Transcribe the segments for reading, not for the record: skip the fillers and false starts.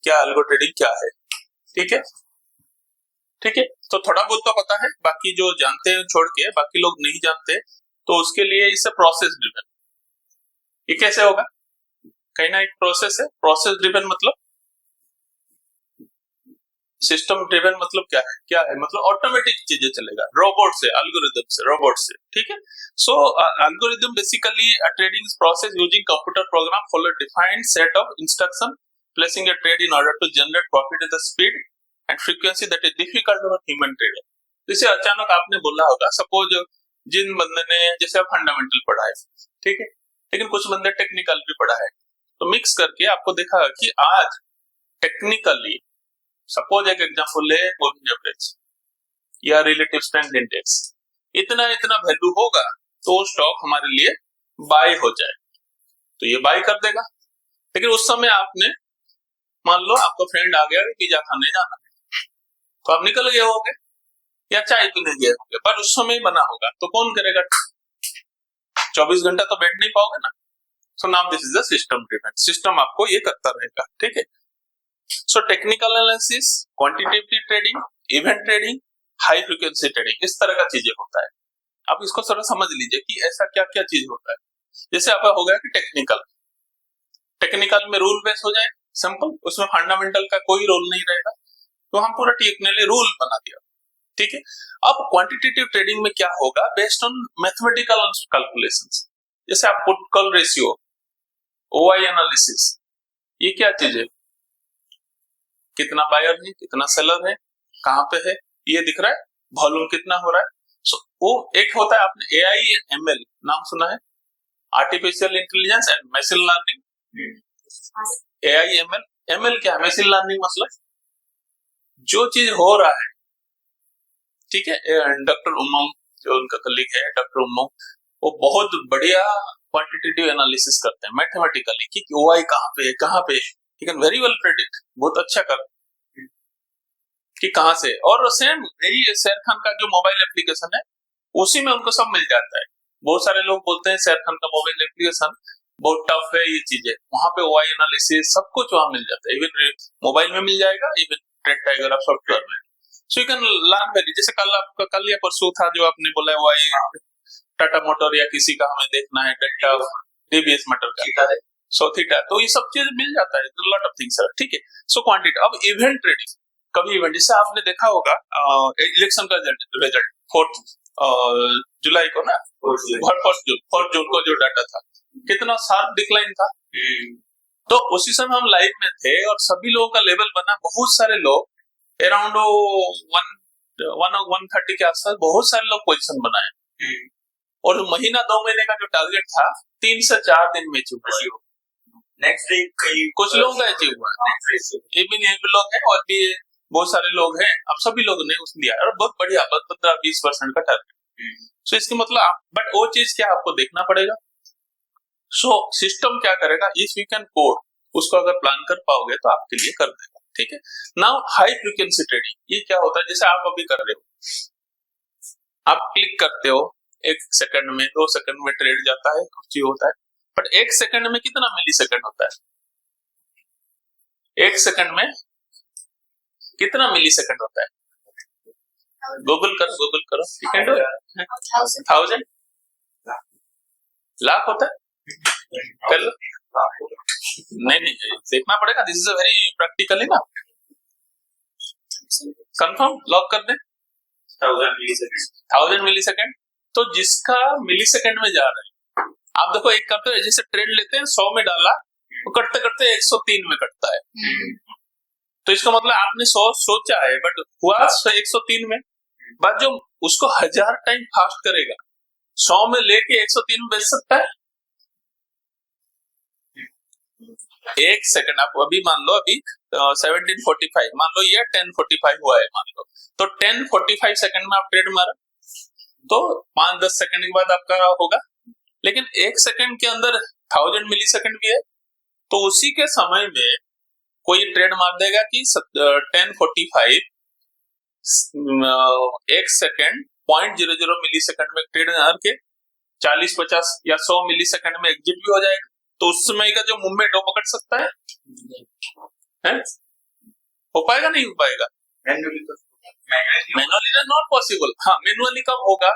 क्या algo trading क्या है। ठीक है, ठीक है, तो थोड़ा बहुत तो पता है, बाकी जो जानते हैं छोड़ के बाकी लोग नहीं जानते, तो उसके लिए इसे प्रोसेस ड्रिवन। ये कैसे होगा, कहीं ना एक प्रोसेस है। प्रोसेस ड्रिवन मतलब, सिस्टम ड्रिवन मतलब क्या है मतलब ऑटोमेटिक चीजें चलेगा, रोबोट से, एल्गोरिथम से, रोबोट से। ठीक है, so algorithm basically a trading process using computer program follow defined set of instruction placing a trade in order to generate profit at the speed and frequency that is difficult for human trader. जैसे अचानक आपने बोला होगा, suppose जिन बंदे ने जैसे fundamental पढ़ा है, ठीक है, लेकिन कुछ बंदे टेक्निकल भी पढ़ा है, तो मिक्स करके आपको देखा कि आज टेक्निकली सपोज एक एग्जांपल है मूविंग एवरेज या रिलेटिव स्ट्रेंथ इंडेक्स, इतना इतना वैल्यू होगा तो स्टॉक हमारे लिए बाय हो जाए, तो ये बाय कर देगा। लेकिन उस समय आपने मान लो आपका फ्रेंड आ गया पिज्जा खाने जाना है, तो आप निकल गए होगे या चाय पीने गए होगे, पर उस समय बना होगा तो कौन करेगा, 24 घंटा तो बैठ नहीं पाओगे ना। So now this is the system driven, system आपको ये करता रहेगा। ठीक है, so technical analysis, quantitative trading, event trading, high frequency trading, इस तरह का चीजें होता है। आप इसको थोड़ा समझ लीजिए कि ऐसा क्या क्या चीज होता है। जैसे आपका हो गया कि टेक्निकल में रूल बेस हो जाए, सिंपल, उसमें फंडामेंटल का कोई रोल नहीं रहेगा, तो हम पूरा टेक्निकली रूल बना दिया। ठीक है, अब क्वांटिटेटिव ट्रेडिंग में क्या होगा, बेस्ड ऑन मैथमेटिकल कैलकुलेशंस, जैसे आप put call ratio, OI analysis, ये क्या चीज है, कितना बायर है, कितना सेलर है, कहां पे है, ये दिख रहा है, वॉल्यूम कितना हो रहा है। सो वो एक होता है, आपने एआई एमएल नाम सुना है, artificial intelligence and machine learning. AI ML, ML क्या है, मशीन लर्निंग मतलब जो चीज हो रहा है। ठीक है, डॉक्टर उमंग जो उनका कलीग है, डॉक्टर उमंग, वो बहुत बढ़िया क्वांटिटेटिव एनालिसिस करते हैं मैथमेटिकली कि ओआई कहां पे है, कहां पे, he can very well predict, बहुत अच्छा कर कि कहां से। और सेम यही शेर खान का जो मोबाइल एप्लीकेशन है, उसी में उनको सब मिल जाता है। बहुत सारे लोग बोलते हैं शेर खान का मोबाइल एप्लीकेशन बहुत टफ है, ये चीजें, वहां पे ओआई एनालिसिस सब कुछ वहां मिल जाता है, इवन मोबाइल में मिल जाएगा, इवन ट्रेड टाइगर आप सॉफ्टवेयर में। So you can learn very, जैसे कल या परसों था जो आपने बोला ओआई टाटा मोटर या किसी का हमें देखना है डेल्टा डीबीएस मोटर का, सो थीटा, तो ये सब चीज मिल जाता है, लॉट ऑफ थिंग्स। ठीक है, सो क्वांटिटी। अब इवेंट ट्रेडिंग, कभी इवेंट, जैसे आपने देखा होगा इलेक्शन का रिजल्ट 4 जुलाई को ना, 4 जून को जो डाटा था, कितना शार्प डिक्लाइन था। तो उसी समय हम लाइव में थे और सभी लोगों का लेवल बना, बहुत सारे लोग अराउंड 130 के आसपास बहुत सारे लोग पोजीशन बनाए, और महीना 2 महीने का जो टारगेट था 3 से 4 दिन में अचीव हुआ। नेक्स्ट वीक कुछ लोगों का अचीव हुआ, ये भी लोग हैं और भी बहुत सारे लोग हैं, अब सभी लोगों ने उसने दिया और बहुत बढ़िया, 15-20% का टारगेट। सो इसके मतलब, बट वो चीज क्या आपको देखना पड़ेगा। सो सिस्टम क्या करेगा, इफ यू कैन कोड, उसको अगर प्लान कर पाओगे तो आपके लिए कर देगा। ठीक है, नाउ हाई फ्रीक्वेंसी ट्रेडिंग, ये क्या होता है, जैसे आप अभी कर रहे हो, आप क्लिक करते हो, 1 सेकंड में, 2 सेकंड में ट्रेड जाता है, कुछ ही होता है, बट 1 सेकंड में कितना मिली सेकंड होता है, 1 सेकंड में कितना मिली सेकंड होता है, गूगल करो, सेकंड 1000 लाख होता है, कर लो। नहीं देखना पड़ेगा, this is a very practically ना, कंफर्म लॉक कर दे, 1000 मिली सेकंड। तो जिसका मिली सेकंड में जा रहा है, आप देखो एक करते हैं, जैसे ट्रेड लेते हैं 100 में डाला, तो करते करते 103 में कटता है, तो इसका मतलब आपने 100 सोचा है बट हुआ 103 में, बात जो उसको 1000 टाइम फास्ट करेगा, 100 में लेके 103 में बेच सकता है। 1 सेकंड, आप अभी मान लो, अभी 17:45, मान लो ये 10:45 हुआ है, मान लो, तो 10:45 सेकंड में आप ट्रेड मारा, तो 5-10 सेकंड के बाद आपका होगा। लेकिन 1 सेकंड के अंदर 1000 मिली सेकंड भी है, तो उसी के समय में कोई ट्रेड मार देगा कि 10:45 1 सेकंड 0.00 मिली सेकंड में ट्रेड मार के 40-50 या 100 मिली सेकंड में एग्जिट भी हो जाएगा, तो उस समय का जो मूवमेंट वो पकड़ सकता है? हो पाएगा नहीं हो पाएगा? Manually not possible. हाँ, मैनुअली कब होगा?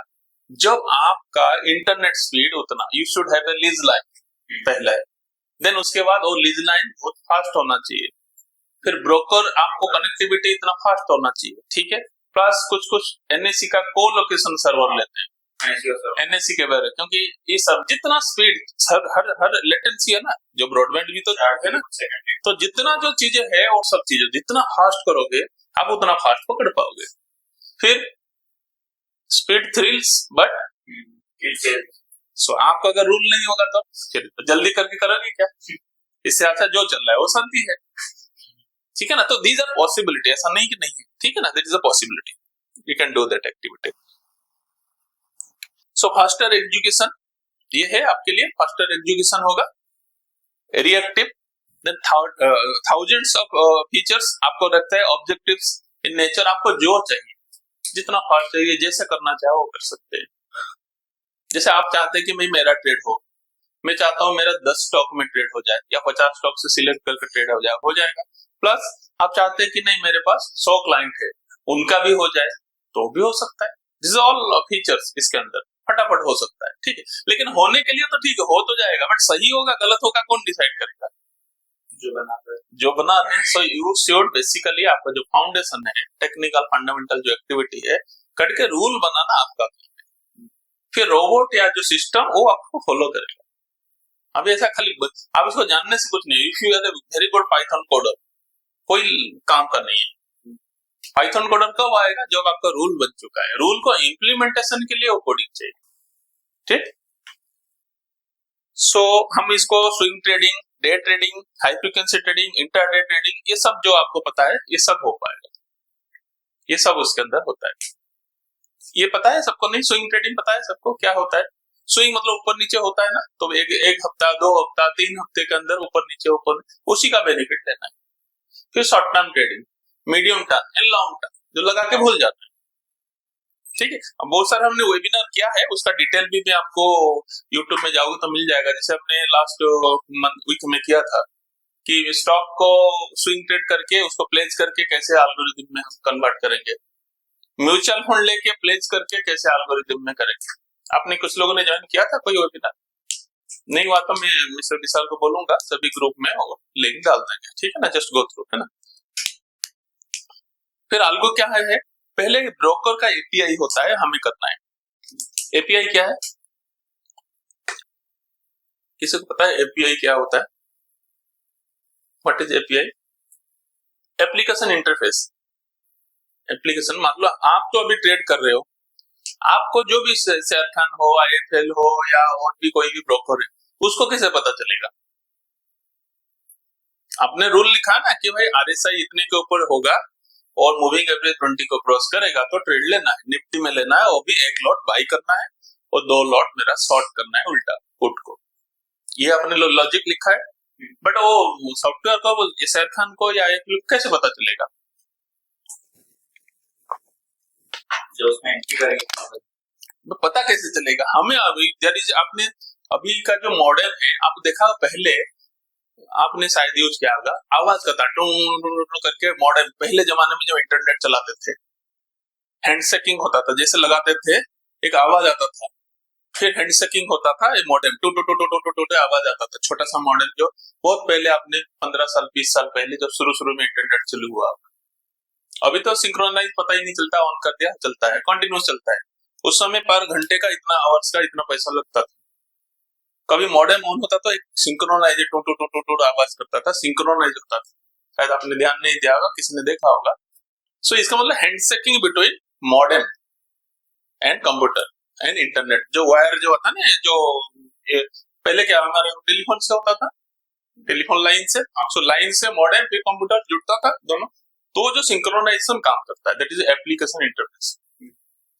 जब आपका इंटरनेट स्पीड उतना, you should have a lease line पहला है, देन उसके बाद वो लीज लाइन बहुत फास्ट होना चाहिए, फिर ब्रोकर आपको कनेक्टिविटी इतना फास्ट होना चाहिए, ठीक है, प्लस कुछ कुछ एनएसी का को लोकेशन सर्वर लेते हैं, एनएससी के बारे, क्योंकि ये सब जितना स्पीड हर हर लेटेंसी है ना, जो ब्रॉडबैंड भी तो है ना, तो जितना जो चीजें है वो सब चीजें जितना फास्ट करोगे आप उतना फास्ट पकड़ पाओगे। फिर स्पीड थ्रिल्स बट सो आपका अगर रूल नहीं होगा तो फिर जल्दी करके करोगे क्या? इससे अच्छा जो चल रहा है वो शांति है, ठीक है ना। तो दीज आर पॉसिबिलिटी, ऐसा नहीं कि नहीं है, ठीक है ना, that is a possibility, you can do that activity. So faster execution ये है आपके लिए, फास्टर एग्जीक्यूशन होगा, reactive, then thousands of features आपको रखता है, ऑब्जेक्टिव्स इन नेचर, आपको जो चाहिए जितना फास्ट चाहिए जैसे करना चाहे वो कर सकते हैं। जैसे आप चाहते हैं कि भाई मेरा ट्रेड हो, मैं चाहता हूं मेरा 10 स्टॉक में ट्रेड हो जाए या 50 स्टॉक से सिलेक्ट करके ट्रेड हो जाएगा, प्लस आप चाहते हैं कि नहीं मेरे पास 100 क्लाइंट है उनका भी हो जाए तो भी हो सकता है। दिस ऑल फीचर्स इसके अंदर फटाफट हो सकता है, ठीक है, लेकिन होने के लिए तो ठीक है, हो तो जाएगा, बट सही होगा गलत होगा कौन डिसाइड करेगा? जो बना रहे हैं। सो यू शुड बेसिकली आपका जो फाउंडेशन है, टेक्निकल फंडामेंटल जो एक्टिविटी है, करके रूल बनाना आपका, फिर रोबोट या जो सिस्टम वो आपको फॉलो करेगा। अब ऐसा खाली आप इसको जानने से कुछ नहीं, if you are a very good Python coder कोई काम का नहीं है। पाइथन कोडर कब आएगा? जब आपका रूल बन चुका है, रूल को इम्प्लीमेंटेशन के लिए वो कोडिंग चाहिए, ठीक। सो हम इसको swing trading, day trading, high frequency trading, intraday trading, ये सब जो आपको पता है ये सब हो पाएगा, ये सब उसके अंदर होता है। ये पता है सबको? नहीं, स्विंग ट्रेडिंग पता है सबको क्या होता है? स्विंग मतलब ऊपर नीचे होता है ना, तो एक हफ्ता, 2 हफ्ता, 3 हफ्ते के अंदर ऊपर नीचे उसी का बेनिफिट लेना है। फिर short term trading, medium term and long term, जो लगा के भूल जाता है, ठीक है। अब बहुत सारे हमने वेबिनार किया है, उसका डिटेल भी मैं आपको यूट्यूब में जाओगे तो मिल जाएगा। जैसे हमने लास्ट वीक में किया था कि स्टॉक को स्विंग ट्रेड करके उसको प्लेस करके कैसे एल्गोरिथम में हम कन्वर्ट करेंगे, म्यूचुअल फंड लेके प्लेस करके कैसे एल्गोरिथम में करेंगे। आपने कुछ लोगों ने ज्वाइन किया था कोई वेबिनार? नहीं हुआ तो मैं मिस्टर विशाल को बोलूंगा सभी ग्रुप में और लिंक डाल देंगे, ठीक है ना, जस्ट गो थ्रू, है ना। फिर अल्गो क्या है? पहले ब्रोकर का एपीआई होता है, हमें करना है। एपीआई क्या है? किसी को पता है एपीआई क्या होता है? What is API? Application interface. Application मतलब आप तो अभी ट्रेड कर रहे हो, आपको जो भी शेयर खान हो, आईएफएल हो या और भी कोई भी ब्रोकर है, उसको कैसे पता चलेगा? आपने रूल लिखा ना कि भाई आरएसआई इतने के ऊपर होगा और मूविंग एवरेज 20 को क्रॉस करेगा तो ट्रेड लेना है, निफ्टी में लेना है, वो भी 1 लॉट बाई करना है और 2 लॉट मेरा शॉर्ट करना है उल्टा पुट को। ये आपने लॉजिक लिखा है, बट वो सॉफ्टवेयर को शेयर खान को या आईएफएल को कैसे पता चलेगा? जो उसमें एंट्री करेंगे तो पता कैसे चलेगा हमें? अभी आपने अभी का जो मॉडल है, आप देखा पहले आपने शायद यूज किया होगा, आवाज करता टू करके मॉडल, पहले जमाने में जो इंटरनेट चलाते थे हैंडशेकिंग होता था, जैसे लगाते थे एक आवाज आता था, फिर हैंडशेकिंग होता था, मॉडल टू टू टू टू टू टू आवाज आता था, छोटा सा मॉडल जो बहुत पहले आपने 15 साल 20 साल पहले जब शुरू में इंटरनेट चालू हुआ। अभी तो सिंक्रोनाइज पता ही नहीं चलता, ऑन कर दिया चलता है, कंटिन्यूस चलता है। उस समय पर घंटे का इतना आवर्स का इतना पैसा लगता था। कभी मॉडेम ऑन होता तो एक सिंक्रोनाइज टू टू टू टू टू आवाज करता था, सिंक्रोनाइज होता था, शायद आपने ध्यान नहीं दिया होगा, किसी ने देखा होगा। सो इसका मतलब handshaking between modem and computer and internet, जो वायर जो होता ना, जो पहले क्या हमारे टेलीफोन से होता था, टेलीफोन लाइन से, सो लाइन से मॉडेम फिर कंप्यूटर जुड़ता था दोनों, तो जो सिंक्रोनाइजेशन काम करता है दैट इज एप्लीकेशन इंटरफेस,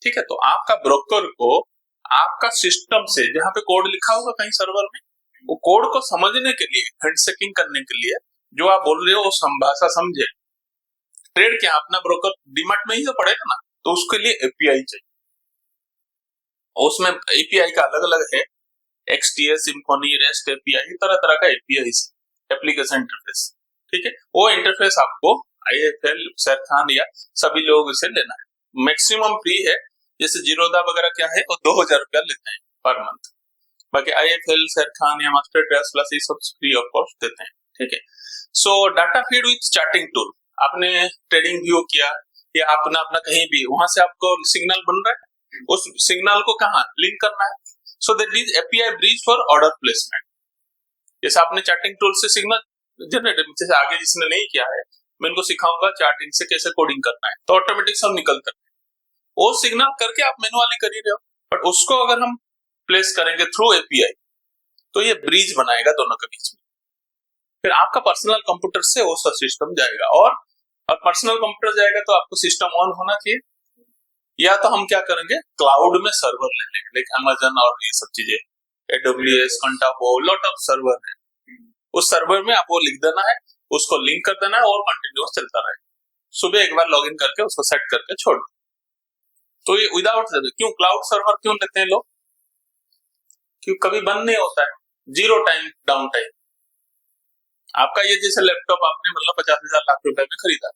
ठीक है। तो आपका ब्रोकर को आपका सिस्टम से जहां पे कोड लिखा होगा कहीं सर्वर में, वो कोड को समझने के लिए, हैंडशेकिंग करने के लिए जो आप बोल रहे हो वो भाषा समझे। ट्रेड क्या अपना ब्रोकर डीमैट में ही तो पड़ेगा ना, तो उसके लिए एपीआई चाहिए, उसमें एपीआई का अलग अलग है, एक्सटीएस, सिम्फोनी, रेस्ट एपीआई, तरह तरह का एपीआई, एप्लीकेशन इंटरफेस, ठीक है। वो इंटरफेस आपको IIFL, शेर खान या सभी लोग इसे लेना है। मैक्सिमम फ्री है, जैसे जीरोधा वगैरह क्या है वो 2000 रुपया लेते हैं पर मंथ। बाकी IIFL, शेर खान या मास्टर ट्रेडर्स प्लस ये सब फ्री ऑफ कॉस्ट देते हैं। ठीक है। सो data feed with charting tool, आपने ट्रेडिंग व्यू किया या अपना अपना कहीं भी, वहां से आपको सिग्नल बन रहा है, उस सिग्नल को कहाँ लिंक करना है। So that is API bridge for order placement. जैसे आपने चार्टिंग टूल से सिग्नल जनरेट, जैसे आगे जिसने नहीं किया है मैं इनको सिखाऊंगा चार्टिंग से कैसे कोडिंग करना है, तो ऑटोमेटिक सब निकलता है। वो सिग्नल करके आप मैनुअली कर ही रहे हो, बट उसको अगर हम प्लेस करेंगे थ्रू API तो ये ब्रिज बनाएगा दोनों के बीच में। फिर आपका पर्सनल कंप्यूटर से वो सब सिस्टम जाएगा, और पर्सनल कंप्यूटर जाएगा तो आपको सिस्टम ऑन होना चाहिए, या तो हम क्या करेंगे क्लाउड में सर्वर ले लेंगे, लाइक अमेजन और ये सब चीजें, AWS, कंटापो, लॉट ऑफ सर्वर है। उस सर्वर में आपको लिख देना है, उसको लिंक कर देना है और कंटिन्यूअस चलता रहे। सुबह एक बार लॉगिन करके उसको सेट करके छोड़ दो। तो ये विदाउट, क्यों क्लाउड सर्वर क्यों लेते हैं लोग, क्यों कभी बंद नहीं होता है, जीरो टाइम डाउन टाइम। आपका ये जैसे लैपटॉप आपने मतलब 50,000 लाख रुपए में खरीदा,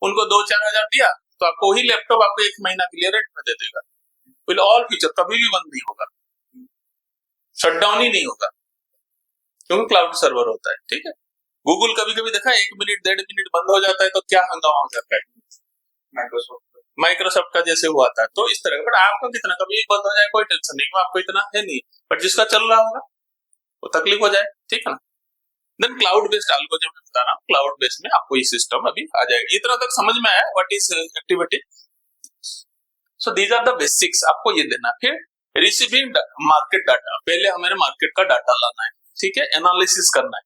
उनको 2-4 हजार दिया तो आपको वही लैपटॉप आपको 1 महीना के लिए रेंट में दे देगा। विल ऑल फ्यूचर कभी भी बंद नहीं होगा, शटडाउन ही नहीं होगा, क्योंकि क्लाउड सर्वर होता है। ठीक है। गूगल कभी कभी देखा 1 मिनट 1.5 मिनट बंद हो जाता है तो क्या हंगामा हो जाता है, माइक्रोसॉफ्ट का जैसे हुआ था। तो इस तरह, बट आपका कितना कभी बंद हो जाए कोई टेंशन नहीं, आपको इतना है नहीं, बट जिसका चल रहा होगा वो तकलीफ हो जाए। ठीक है ना। देन क्लाउड बेस्ड एल्गोरिथम में बता रहा हूँ, क्लाउड बेस्ड में आपको ये सिस्टम अभी आ जाएगा। इतना तक समझ में आया what is activity. So these are the basics, आपको ये देना। फिर रिसीविंग मार्केट डाटा, पहले हमें मार्केट का डाटा लाना है, ठीक है, एनालिसिस करना है,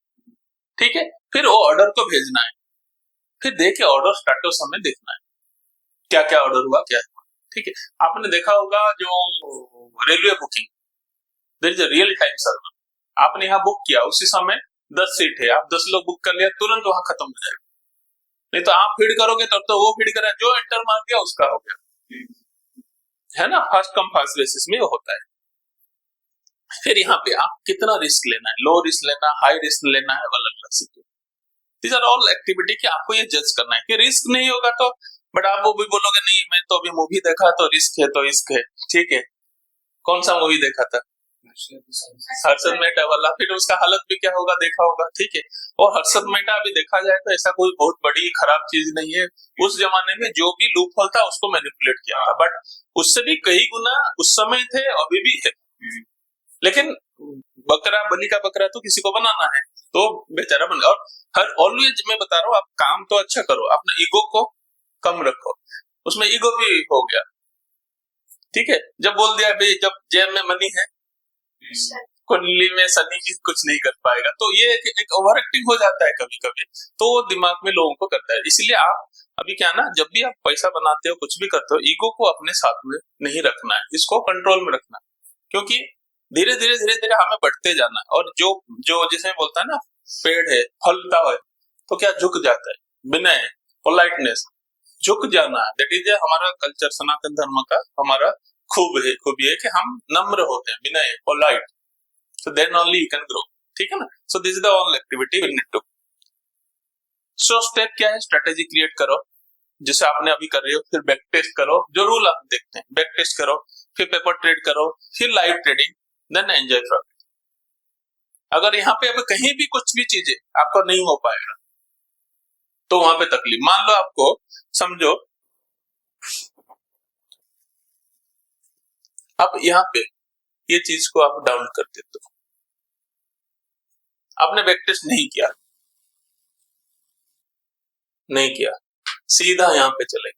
ठीक है, फिर वो ऑर्डर को भेजना है, फिर देखे ऑर्डर स्टेटस हमें देखना है, क्या क्या ऑर्डर हुआ क्या हुआ। ठीक है। आपने देखा होगा जो railway booking, there is a real time server, आपने यहाँ बुक किया, उसी समय 10 सीट है, आप 10 लोग बुक कर लिया, तुरंत वहां खत्म हो जाएगा। नहीं तो आप फीड करोगे तब तो वो फीड करे, जो एंटर मार दिया उसका हो गया, है ना। फर्स्ट कम फर्स्ट बेसिस में वो होता है। फिर यहाँ पे आप कितना रिस्क लेना है, लो रिस्क लेना है, हाई रिस्क लेना है, अलग अलग से। दीज आर ऑल एक्टिविटी कि आपको ये जज करना है कि रिस्क नहीं होगा तो, बट आप वो भी बोलोगे नहीं मैं तो अभी मूवी देखा तो रिस्क है तो रिस्क है। ठीक है। कौन सा मूवी देखा था, हर्षद मेहता वाला, फिर उसका हालत भी क्या होगा देखा होगा। ठीक है। और हर्षद मेहता अभी देखा जाए तो ऐसा कोई बहुत बड़ी खराब चीज नहीं है, उस जमाने में जो भी लूप होल था उसको मैनिपुलेट किया था, बट उससे भी कई गुना उस समय थे, अभी भी है। लेकिन बकरा, बलि का बकरा तो किसी को बनाना है, तो बेचारा बन। और हर ऑलवेज मैं बता रहा हूँ, आप काम तो अच्छा करो, अपने ईगो को कम रखो, उसमें ईगो भी हो गया। ठीक है। जब बोल दिया भाई जब जेब में मनी है, कुंडली में शनि भी कुछ नहीं कर पाएगा, तो ये एक ओवर एक्टिंग हो जाता है कभी कभी, तो वो दिमाग में लोगों को करता है। इसलिए आप अभी क्या ना, जब भी आप पैसा बनाते हो कुछ भी करते हो, ईगो को अपने साथ में नहीं रखना है, इसको कंट्रोल में रखना है, क्योंकि धीरे धीरे धीरे धीरे हमें बढ़ते जाना है। और जो जो जैसे बोलता है ना, पेड़ है फलता है तो क्या झुक जाता है, विनय, पोलाइटनेस, झुक जाना, दैट इज हमारा कल्चर, सनातन धर्म का हमारा खूबी है कि हम नम्र होते हैं, विनय, polite, so then only you can grow। ठीक है ना। so this is the all activity we need to। so step क्या है, स्ट्रेटेजी क्रिएट करो जैसे आपने अभी कर रहे हो, फिर बैक टेस्ट करो, जो रूल आप देखते हैं बैक टेस्ट करो, फिर पेपर ट्रेड करो, फिर live trading, then enjoy profit. अगर यहाँ पे अब कहीं भी कुछ भी चीजें आपको नहीं हो पाएगा तो वहां पे तकलीफ, मान लो आपको, समझो अब यहाँ पे ये चीज को आप डाउन कर देते हो, आपने बैक टेस्ट नहीं किया, सीधा यहाँ पे चले,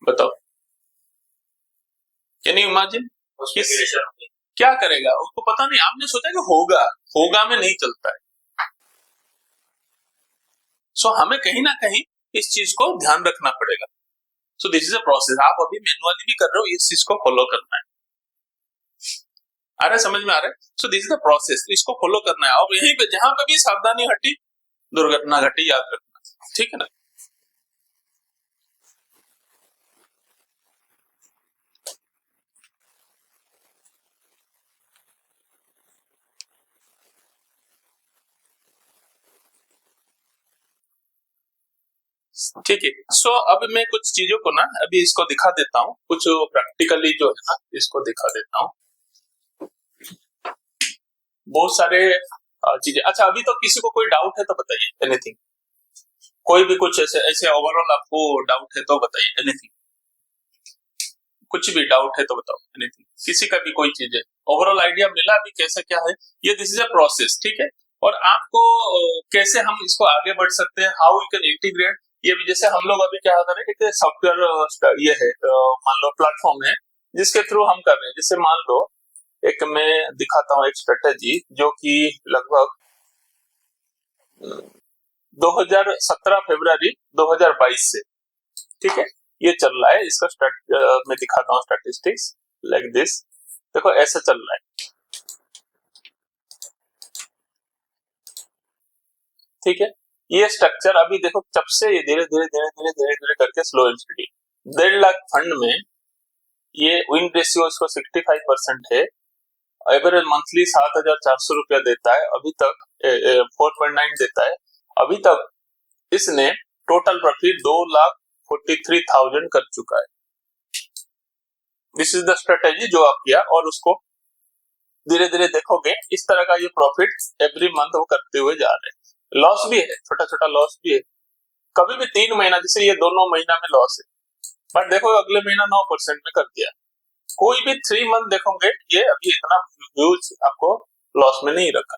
बताओ, कैन यू इमेजिन क्या करेगा, उसको पता नहीं, आपने सोचा कि होगा में नहीं चलता है। सो हमें कहीं ना कहीं इस चीज को ध्यान रखना पड़ेगा। So this is a process, आप अभी मैनुअली भी कर रहे हो, इस चीज को फॉलो करना है। आ रहा है, समझ में आ रहा है। So this is the process, इसको फॉलो करना है। और यहीं पे जहां पे भी सावधानी हटी, दुर्घटना घटी, याद रखना। ठीक है ना। ठीक है। सो अब मैं कुछ चीजों को ना अभी इसको दिखा देता हूँ, कुछ प्रैक्टिकली जो है ना इसको दिखा देता हूँ। बहुत सारे चीजें। अच्छा, अभी तो किसी को कोई डाउट है तो बताइए, एनीथिंग, कोई भी कुछ ऐसे ऐसे ओवरऑल आपको डाउट है तो बताइए, एनीथिंग, कुछ भी डाउट है तो बताओ, एनीथिंग, किसी का भी कोई चीज है, ओवरऑल आइडिया मिला अभी कैसा क्या है ये। दिस इज अ प्रोसेस, ठीक है। और आपको कैसे हम इसको आगे बढ़ सकते हैं, हाउ वी कैन इंटीग्रेट, ये भी जैसे हम लोग अभी क्या करें, एक सॉफ्टवेयर ये है, मान लो प्लेटफॉर्म है जिसके थ्रू हम कर रहे हैं। जैसे मान लो एक मैं दिखाता हूँ एक स्ट्रेटेजी जो कि लगभग 2017 फरवरी 2022 से, ठीक है, ये चल रहा है। इसका मैं दिखाता हूँ स्टैटिस्टिक्स लाइक दिस। देखो ऐसा चल रहा है, ठीक है। ये स्ट्रक्चर अभी देखो जब से ये धीरे धीरे धीरे धीरे धीरे धीरे करके slow and study, 1.5 lakh fund में ये विन रेशियो इसको 65% है। एवरेज मंथली 7,400 रुपया देता है अभी तक, 4.9 देता है अभी तक। इसने टोटल प्रॉफिट 2,43,000 कर चुका है। दिस इज द स्ट्रेटेजी जो आप किया, और उसको धीरे धीरे देखोगे इस तरह का ये प्रॉफिट एवरी मंथ वो करते हुए जा रहे हैं। लॉस भी है, छोटा छोटा लॉस भी है, कभी भी 3 महीना, जैसे ये दोनों महीना में लॉस है, बट देखो अगले महीना 9% में कर दिया। कोई भी 3 मंथ देखोगे ये अभी इतना ह्यूज आपको लॉस में नहीं रखा।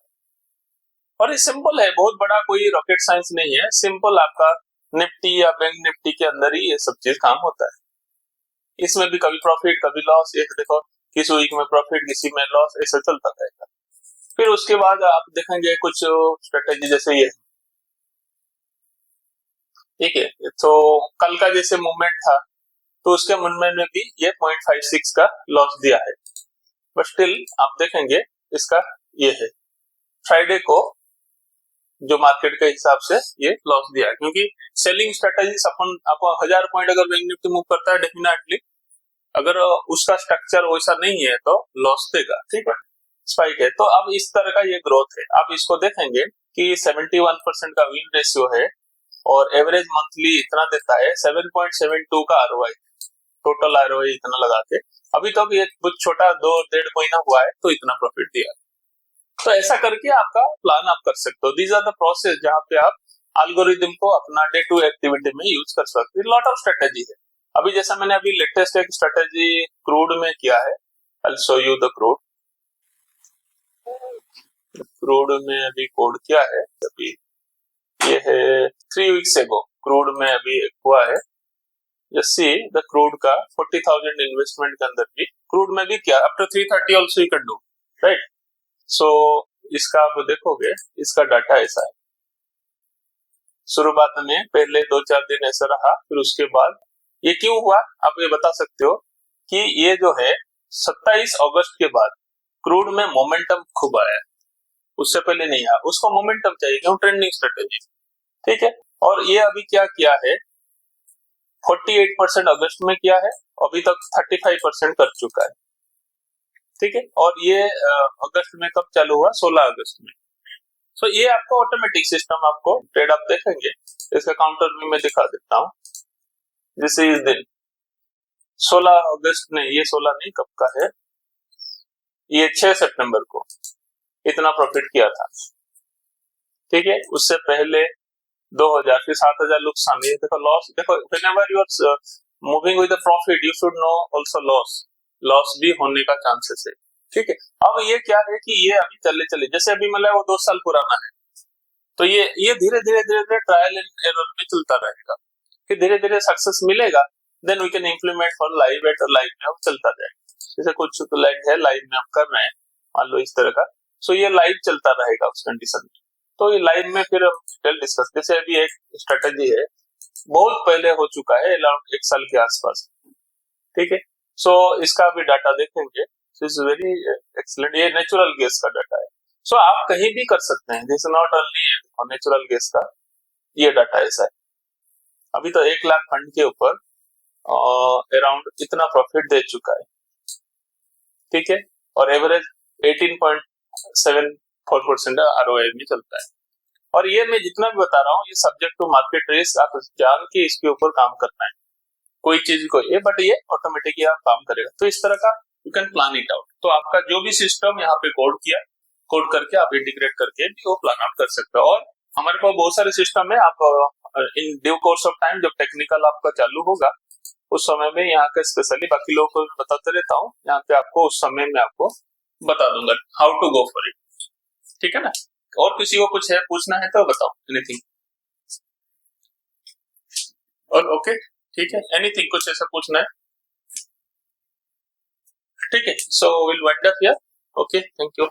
और ये सिंपल है, बहुत बड़ा कोई रॉकेट साइंस नहीं है, सिंपल आपका निफ्टी या बैंक निफ्टी के अंदर ही ये सब चीज काम होता है। इसमें भी कभी प्रॉफिट कभी लॉस, एक देखो किस वीक में प्रॉफिट किसी में लॉस, ऐसा चलता रहेगा। फिर उसके बाद आप देखेंगे कुछ स्ट्रेटेजी जैसे ये, ठीक है। तो कल का जैसे मूवमेंट था तो उसके मूवमेंट में भी ये 0.56 का लॉस दिया है, बट स्टिल आप देखेंगे इसका ये है फ्राइडे को जो मार्केट के हिसाब से ये लॉस दिया है, क्योंकि सेलिंग स्ट्रेटेजी अपन आपको 1000 पॉइंट अगर बैंक निफ्टी मूव करता है डेफिनेटली, अगर उसका स्ट्रक्चर वैसा नहीं है तो लॉस देगा, ठीक है, स्पाइक है। तो अब इस तरह का ये ग्रोथ है। आप इसको देखेंगे कि 71% का विन रेशियो है और एवरेज मंथली इतना देता है, 7.72 का आरओआई, टोटल आरओआई इतना लगा के अभी तक ये कुछ छोटा 2-1.5 महीना हुआ है तो इतना प्रॉफिट दिया। तो ऐसा करके आपका प्लान आप कर सकते हो। दीज आर द प्रोसेस जहां पे आप एल्गोरिदम को अपना डे टू एक्टिविटी में यूज कर सकते हो। लॉट ऑफ स्ट्रेटेजी है। अभी जैसा मैंने अभी लेटेस्ट एक स्ट्रेटेजी क्रूड में किया है, I show you the crude. Crude में अभी कोड क्या है, अभी ये है 3 वीक्स एगो क्रूड में अभी हुआ है। जस्ट सी द क्रूड का 40,000 इन्वेस्टमेंट के अंदर भी क्रूड में भी क्या after 330 also you can do, right. So इसका आप देखोगे, इसका डाटा ऐसा है, शुरुआत में पहले 2-4 दिन ऐसा रहा, फिर उसके बाद ये क्यों हुआ आप ये बता सकते हो कि ये जो है 27 अगस्त के बाद क्रूड में मोमेंटम खूब आया, उससे पहले नहीं आया। उसको मोमेंटम चाहिए क्यों, ट्रेंडिंग स्ट्रेटेजी, ठीक है। और ये अभी क्या किया है, 48% अगस्त में किया है, अभी तक 35% कर चुका है, ठीक है। और ये अगस्त में कब चालू हुआ, 16 अगस्त में। सो ये आपको ऑटोमेटिक सिस्टम आपको ट्रेड आप देखेंगे, इसका काउंटर भी मैं दिखा देता हूँ। जैसे इस दिन 16 अगस्त ने, ये 16 नहीं कब का है, ये 6 सितंबर को इतना प्रॉफिट किया था, ठीक है। उससे पहले 2000, फिर 7,000 नुकसान। ये देखो लॉस, देखो whenever you are moving with the profit you should know also loss भी होने का चांसेस है, ठीक है। अब ये क्या है कि ये अभी चले चले, जैसे अभी मतलब वो 2 साल पुराना है, तो ये धीरे धीरे धीरे धीरे ट्रायल एंड एरर में चलता रहेगा, फिर धीरे धीरे सक्सेस मिलेगा, then we can implement for live at live में अब चलता जाएगा। जैसे कुछ लाइव है, लाइव में हम कर रहे हैं मान लो इस तरह का, सो ये लाइव चलता रहेगा उस कंडीशन में। तो ये लाइव में फिर हम डिटेल डिस्कस, जैसे अभी एक स्ट्रेटेजी है बहुत पहले हो चुका है, अराउंड 1 साल के आसपास, ठीक है। सो इसका भी डाटा देखेंगे, इज वेरी एक्सीलेंट। ये नेचुरल गैस का डाटा है, सो आप कहीं भी कर सकते हैं, this not only natural gas का ये डाटा ऐसा है। अभी तो 1 लाख फंड के ऊपर अराउंड इतना प्रॉफिट दे चुका है, ठीक है। और एवरेज 18.74% आरओआई में चलता है। और ये मैं जितना भी बता रहा हूँ ये सब्जेक्ट टू मार्केट रिस्क, आप जान के इसके ऊपर काम करना है कोई चीज को, ये बट ये ऑटोमेटिकली आप काम करेगा। तो इस तरह का you can plan it out. तो आपका जो भी सिस्टम यहाँ पे कोड किया, कोड करके आप इंटीग्रेट करके भी वो प्लान आउट कर सकते हो। और हमारे पास बहुत सारे सिस्टम है, आप in due course of time जब टेक्निकल आपका चालू होगा उस समय में यहाँ का स्पेशली बाकी लोगों को बताते रहता हूँ, यहाँ पे आपको उस समय में आपको बता दूंगा how to go for it. ठीक है ना? और किसी को कुछ है पूछना है तो बताओ, एनीथिंग। और ओके ठीक है, एनीथिंग कुछ ऐसा पूछना है? ठीक है, so will wind up here. Okay, thank you.